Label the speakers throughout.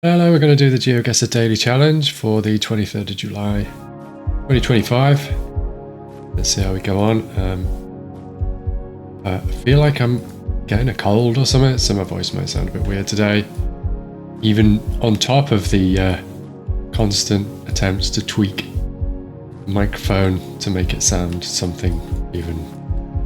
Speaker 1: Hello, we're going to do the GeoGuessr daily challenge for the 23rd of July 2025. Let's see how we go on. I feel like I'm getting a cold or something, so my voice might sound a bit weird today. Even on top of the constant attempts to tweak the microphone to make it sound something even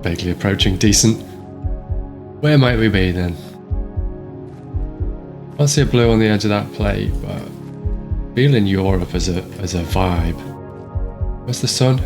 Speaker 1: vaguely approaching decent. Where might we be then? I see a blue on the edge of that plate, but feeling Europe as a vibe. Where's the sun?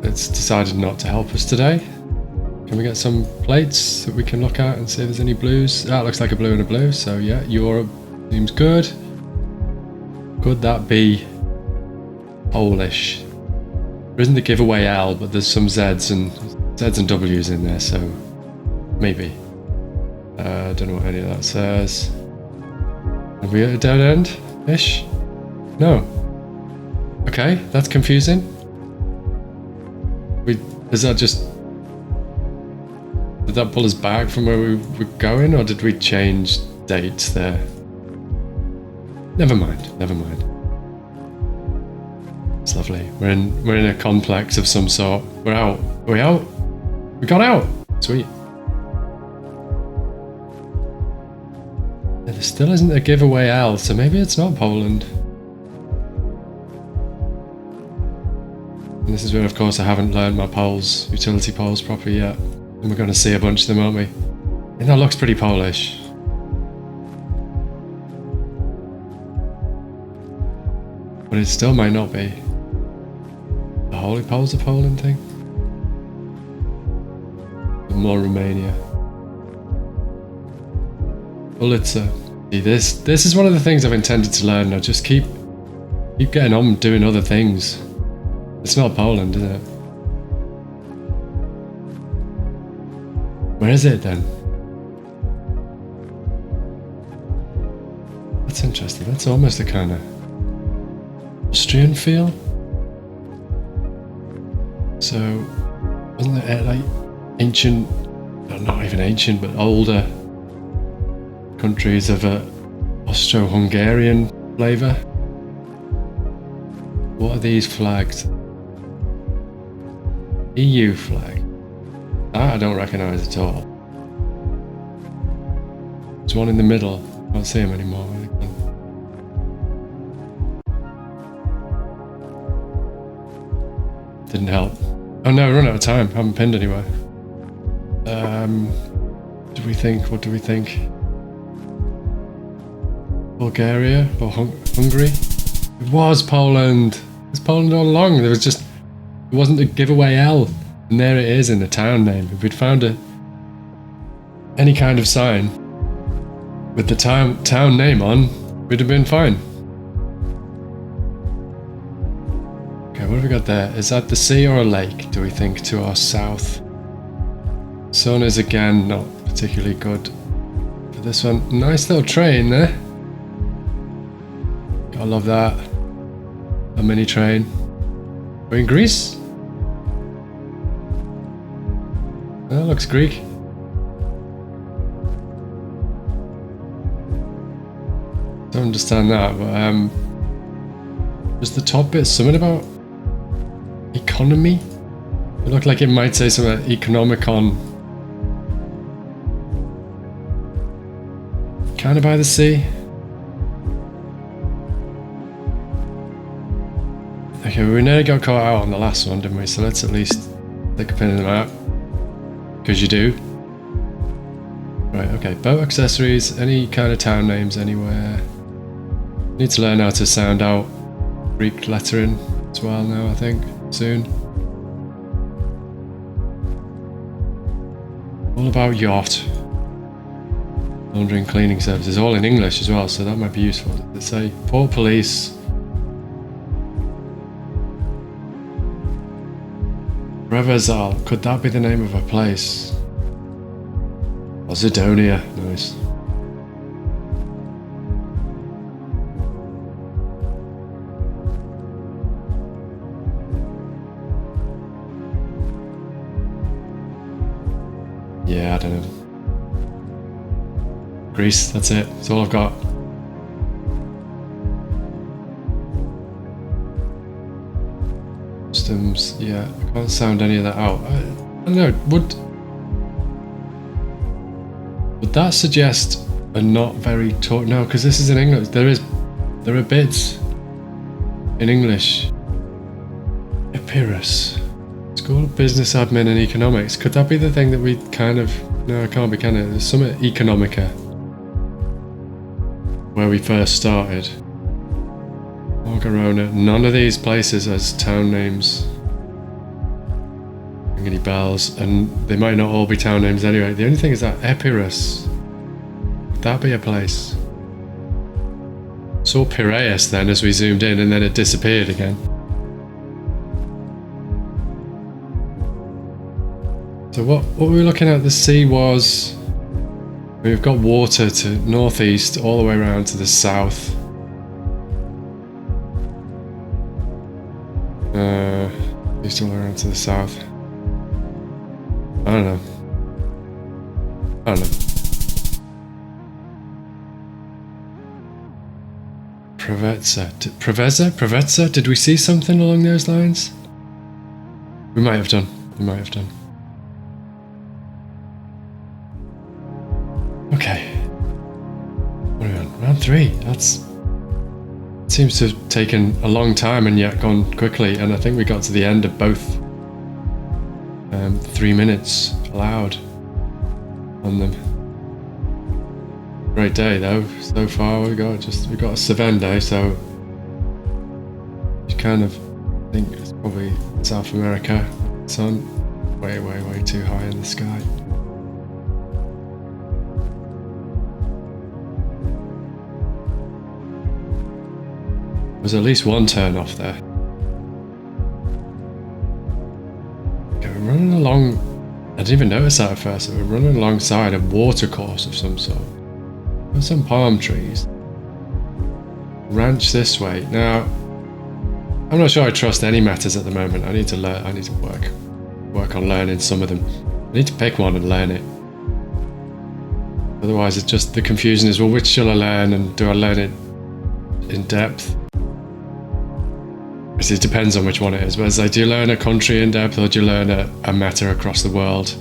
Speaker 1: It's decided not to help us today. Can we get some plates that we can look at and see if there's any blues? That looks like a blue and a blue, so yeah, Europe seems good. Could that be Polish? There isn't the giveaway L, but there's some Z's and W's in there, so maybe. I don't know what any of that says. Are we at a dead end-ish? No. Okay, that's confusing. Is that just... Did that pull us back from where we were going, or did we change dates there? Never mind, never mind. It's lovely. We're in a complex of some sort. We're out. Are we out? We got out! Sweet. There still isn't a giveaway L, so maybe it's not Poland. And this is where, of course, I haven't learned my poles, utility poles properly yet. And we're going to see a bunch of them, aren't we? And that looks pretty Polish. But it still might not be. The Holy Poles of Poland thing? More Romania. Pulitzer. See, this is one of the things I've intended to learn. I just keep getting on doing other things. It's not Poland, is it? Where is it then? That's interesting. That's almost a kind of Austrian feel. So, wasn't it like ancient, not even ancient, but older countries of a Austro-Hungarian flavour? What are these flags? EU flag. That I don't recognise at all. There's one in the middle. I can't see him anymore. Didn't help. Oh no, I run out of time. I haven't pinned anywhere. Do we think? What do we think? Bulgaria or Hungary? It was Poland. It was Poland all along. There was just, it wasn't a giveaway L, and there it is in the town name. If we'd found any kind of sign with the town name on, we'd have been fine. Okay, what have we got there? Is that the sea or a lake, do we think, to our south? Sun is again not particularly good for this one. Nice little train there. I love that. A mini train. We're in Greece? That looks Greek. Don't understand that, but was the top bit something about economy? It looked like it might say something economicon. Kind of by the sea. Okay, we nearly got caught out on the last one, didn't we? So let's at least stick a pin in the map. Because you do. Right, okay. Boat accessories, any kind of town names anywhere. Need to learn how to sound out Greek lettering as well now, I think. Soon. All about yacht. Laundry and cleaning services, all in English as well, so that might be useful. Let's say port police. Reversal, could that be the name of a place? Posidonia, nice. Yeah, I don't know. Greece, that's it. That's all I've got. Customs, yeah, I can't sound any of that out. I don't know, would that suggest a not very taught? No, because this is in English. There are bits in English. Epirus. School of Business Admin and Economics. Could that be the thing that we kind of... No, it can't be, can it? There's some Economica where we first started. Margarona. None of these places has town names. Ring any bells, and they might not all be town names anyway. The only thing is that Epirus. Would that be a place? Saw Piraeus then as we zoomed in, and then it disappeared again. So what were we looking at? The sea was... We've got water to northeast all the way around to the south. East all the way around to the south. I don't know. Preveza? Did we see something along those lines? We might have done. Okay. What are we on? Round 3. That's... Seems to have taken a long time and yet gone quickly, and I think we got to the end of both 3 minutes allowed on them. Great day though, so far. We got a 7 day, so you kind of think it's probably South America. Sun way too high in the sky. There's at least one turn off there. Okay, we're running along. I didn't even notice that at first. We're running alongside a watercourse of some sort. There's some palm trees. Ranch this way. Now, I'm not sure I trust any matters at the moment. I need to learn. I need to work on learning some of them. I need to pick one and learn it. Otherwise, it's just the confusion is, well, which shall I learn, and do I learn it in depth? It depends on which one it is. But it's like, do you learn a country in depth, or do you learn a matter across the world?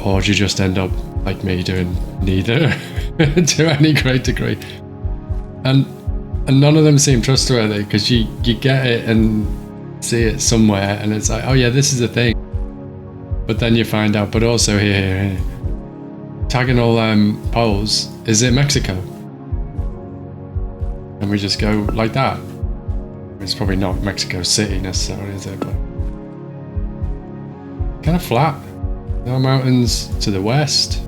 Speaker 1: Or do you just end up, like me, doing neither to any great degree? And none of them seem trustworthy, because you get it and see it somewhere, and it's like, oh yeah, this is a thing. But then you find out, but also here. Taginal poles, is it Mexico? And we just go like that. It's probably not Mexico City necessarily, is it? But kind of flat. There are mountains to the west.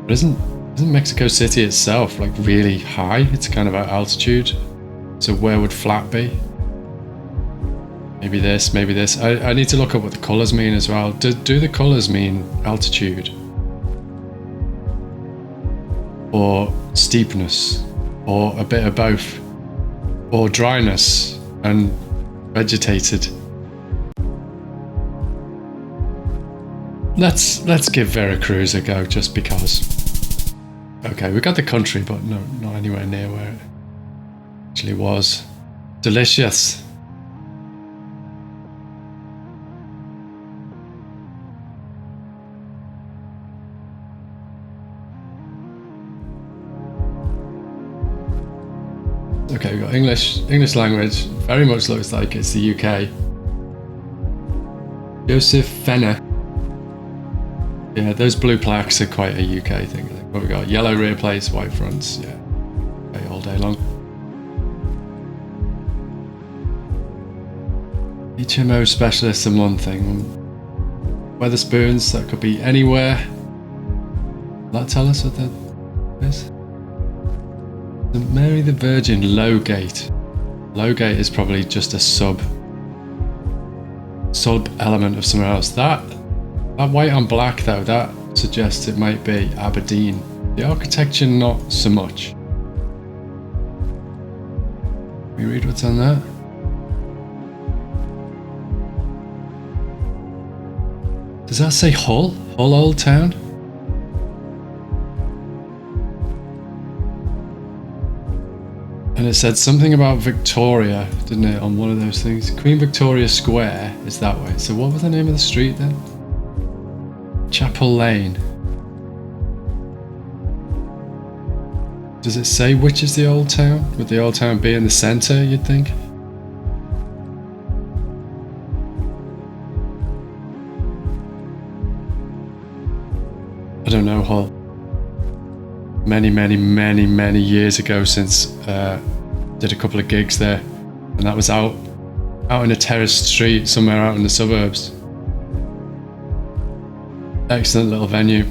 Speaker 1: But isn't Mexico City itself like really high? It's kind of at altitude. So where would flat be? Maybe this, maybe this. I need to look up what the colours mean as well. Do the colours mean altitude? Or steepness? Or a bit of both? Or dryness and vegetated? Let's give Veracruz a go, just because. Okay, we got the country, but no, not anywhere near where it actually was. Delicious. Okay, we've got English language. Very much looks like it's the UK. Joseph Fenner. Yeah, those blue plaques are quite a UK thing. What we got? Yellow rear plates, white fronts. Yeah, okay, all day long. HMO specialists and one thing. Weatherspoons, that could be anywhere. Will that tell us what that is? Mary the Virgin, Lowgate. Lowgate is probably just a sub element of somewhere else. That white on black though, that suggests it might be Aberdeen. The architecture not so much. Can we read what's on that? Does that say Hull? Hull Old Town? And it said something about Victoria, didn't it, on one of those things? Queen Victoria Square is that way. So what was the name of the street then? Chapel Lane. Does it say which is the old town? Would the old town be in the centre, you'd think? I don't know, Hull. Many years ago since did a couple of gigs there, and that was out in a terraced street somewhere out in the suburbs. Excellent little venue.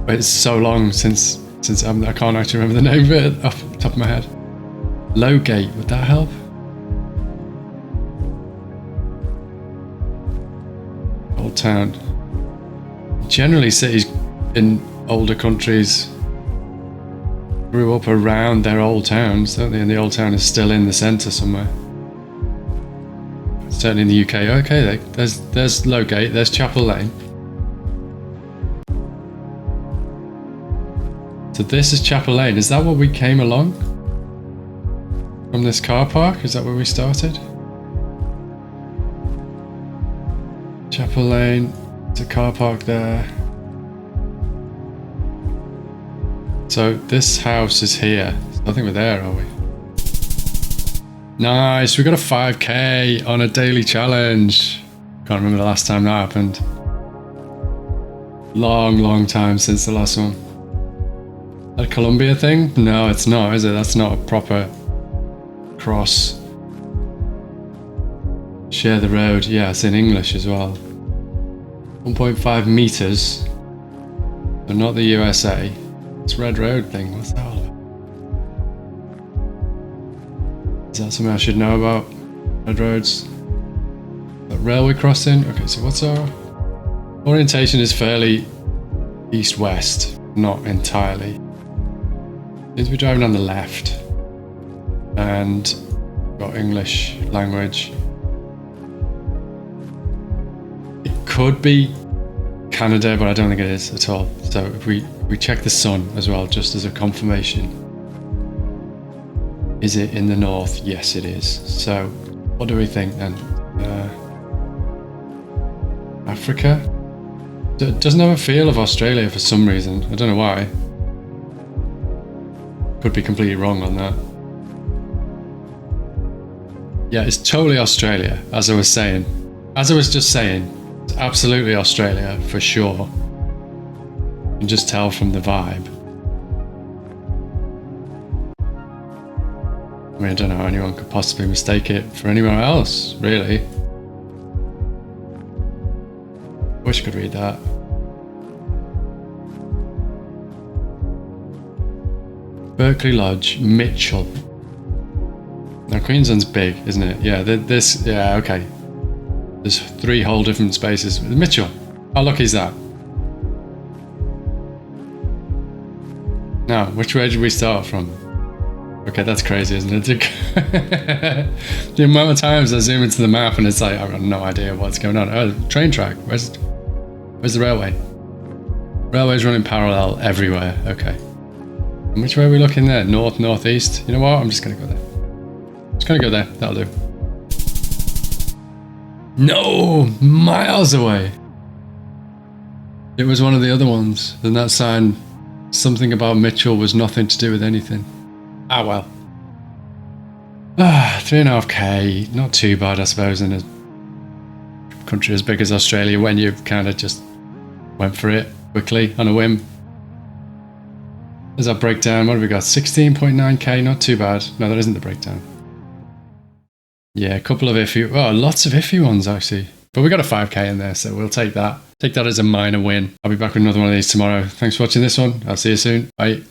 Speaker 1: But it's so long since I can't actually remember the name of it off the top of my head. Lowgate, would that help? Old town. Generally, cities in older countries grew up around their old towns, don't they? And the old town is still in the centre somewhere. Certainly in the UK. Okay, there's Lowgate, there's Chapel Lane. So this is Chapel Lane. Is that where we came along? From this car park? Is that where we started? Chapel Lane. There's a car park there. So this house is here. I think we're there, are we? Nice, we got a 5k on a daily challenge. Can't remember the last time that happened. Long time since the last one. A Columbia thing? No, it's not, is it? That's not a proper cross. Share the road. Yeah, it's in English as well. 1.5 meters. But not the USA. This Red Road thing, what's that all about? Is that something I should know about? Red roads? A railway crossing? Okay, so what's our orientation? Is fairly east-west, not entirely. Seems to be driving on the left. And got English language. It could be Canada, but I don't think it is at all. So if we check the sun as well, just as a confirmation. Is it in the north? Yes, it is. So what do we think then? Africa? It doesn't have a feel of Australia for some reason. I don't know why. Could be completely wrong on that. Yeah, it's totally Australia, as I was saying. As I was just saying, it's absolutely Australia for sure. You can just tell from the vibe. I mean, I don't know how anyone could possibly mistake it for anywhere else, really. Wish I could read that. Berkeley Lodge, Mitchell. Now Queensland's big, isn't it? Yeah, yeah, okay. There's 3 whole different spaces. Mitchell, how lucky is that? Now, which way did we start from? Okay, that's crazy, isn't it? The amount of times I zoom into the map and it's like, I've got no idea what's going on. Oh, train track. Where's the railway? Railway's running parallel everywhere. Okay. And which way are we looking there? North, northeast? You know what? I'm just going to go there. Just going to go there. That'll do. No! Miles away! It was one of the other ones. Then that sign, something about Mitchell was nothing to do with anything. Ah, well. 3.5k. Not too bad, I suppose, in a country as big as Australia when you kind of just went for it quickly on a whim. There's our breakdown. What have we got? 16.9k. Not too bad. No, that isn't the breakdown. Yeah, a couple of iffy. Oh, lots of iffy ones, actually. But we got a 5k in there, so we'll take that. Take that as a minor win. I'll be back with another one of these tomorrow. Thanks for watching this one. I'll see you soon. Bye.